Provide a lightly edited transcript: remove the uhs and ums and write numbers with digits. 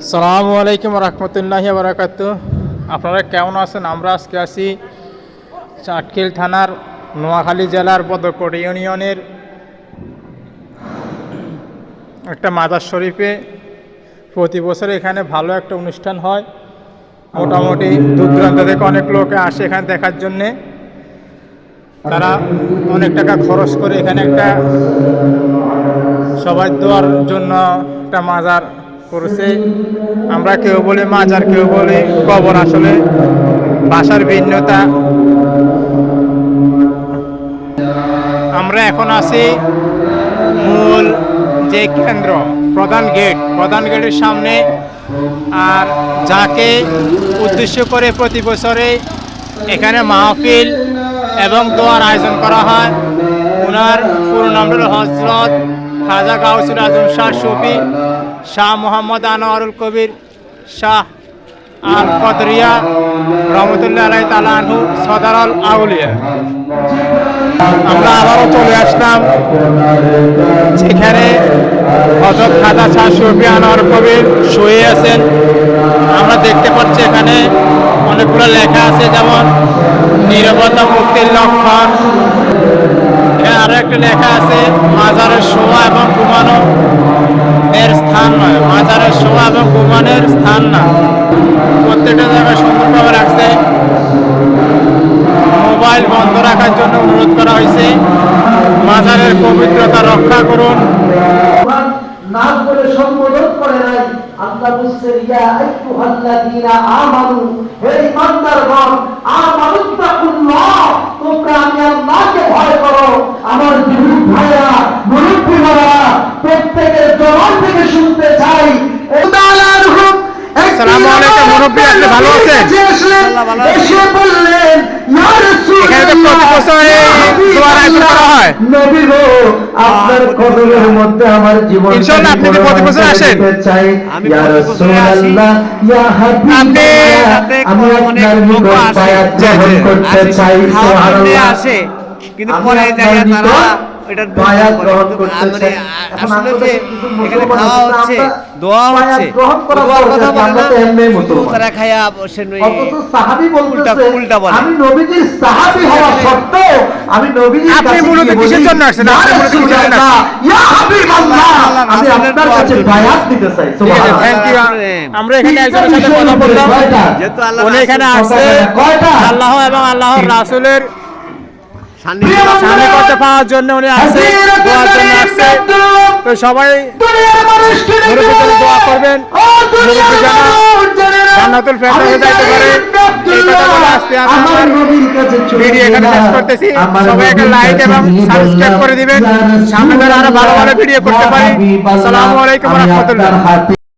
আসসালামু আলাইকুম রহমতুল্লাহি বারাকাতুহু। আপনারা কেমন আছেন? আমরা আজকে আছি চাটখিল থানার নোয়াখালী জেলার বদরকোট ইউনিয়নের একটা মাজার শরীফে। প্রতি বছর এখানে ভালো একটা অনুষ্ঠান হয়। মোটামুটি দূর দূরান্ত থেকে অনেক লোক আসে এখানে দেখার জন্যে। তারা অনেক টাকা খরচ করে এখানে একটা সবাই দোয়ার জন্য একটা মাজার করেছে। আমরা কেউ বলি মাজার, কেউ বলি কবর, আসলে ভাষার ভিন্নতা। আমরা এখন আছি মূল যে কেন্দ্র, প্রধান গেটের সামনে। আর যাকে উদ্দেশ্য করে প্রতি বছরে এখানে মাহফিল এবং দোয়ার আয়োজন করা হয়। ওনার পুরো নাম হল হযরত খাজা গাউসুল আজম শাহ সুফি শাহ মোহাম্মদ আনোয়ারুল কবির শাহ আল কদরিয়া রহমতুল্লাহ আলাইহি তাআলা আনহু সদরুল আউলিয়া। আমরা আবারও চলে আসলাম যেখানে হযরত খাজা শাহ সুফি আনোয়ার কবির শুয়ে আছেন। আমরা দেখতে পাচ্ছি এখানে অনেকগুলো লেখা আছে, যেমন নীরবতা মুক্তির লক্ষণ। আরো একটা লেখা আছে মাজারের শোয়া এবং ঘুমানো এর স্থান নয়, মাজারের শোয়া এবং ঘুমানোর স্থান না। প্রত্যেকটা জায়গায় সুন্দরভাবে রাখছে। মোবাইল বন্ধ রাখার জন্য অনুরোধ করা হয়েছে। মাজারের পবিত্রতা রক্ষা করুন। নাম বলে সম্বোধন করে নাই। আল্লাহ বলছেন ইয়া আইয়ুহাল্লাযীনা আমানু, হে ঈমানদারগণ, আমানুত্তাকুল্লাহ, তোমরা আমি আল্লাহকে ভয় করো। আমার যুবক ভাইরা, মুরব্বী ভাইরা, প্রত্যেকের জবান থেকে শুনতে চাই। আসসালামু আলাইকুম মুরব্বী, আপনি ভালো আছেন? আল্লাহ ভালো আছেন। এসে বললেন ইয়া রাসূলুল্লাহ, এখানে তো প্রতি বছর দোয়ার আয়োজন করা হয়। নবী গো, আপনার কদমের মধ্যে আমার জীবন ইনশাআল্লাহ আপনি কি প্রতি বছর আসেন? আমি প্রতি বছর আসি। ইয়া হাবিব, আমি আপনার নিকট বায়াত গ্রহণ করতে চাই। সুবহানাল্লাহ। আসে কিন্তু পরে যায় তারা এটা বায়াত গ্রহণ করতে চাই। আসলে যে এখানে খাওয়া হচ্ছে, দোয়া হচ্ছে, দোয়ার কথা বলে না, শুধু তারা খায়া বসে নয়। অথচ সাহাবী বলতেছে উল্টা বলে। আমি নবীজির সাহাবী হওয়া সত্ত্বেও আমি নবীজির কাছে আপনি মূলত কিসের জন্য আসছেন? আপনি মূলত কিসের জন্য আসছেন? ইয়া হাবিবাল্লাহ, আমি আপনার কাছে বায়াত নিতে চাই। সুবহানাল্লাহ। Thank you. আমরা এখানে একজনের সাথে কথা বললাম, যেহেতু আল্লাহ উনি এখানে আসছে আল্লাহ এবং আল্লাহর রাসূলের সান্নিধ্য পাওয়ার জন্য। উনি আসছে দোয়ার জন্য আসছে। তো সবাই দোয়া করবেন, জান্নাতুল ফেরদাউসে যাইতে পারে। এই কথা বলে আজকে আমার ভিডিও এখানে শেষ করতেছি। সবাই একটা লাইক এবং সাবস্ক্রাইব করে দিবেন, সামনে আরো ভালো ভালো ভিডিও করতে পারি। আসসালামু আলাইকুম ওয়া রাহমাতুল্লাহ।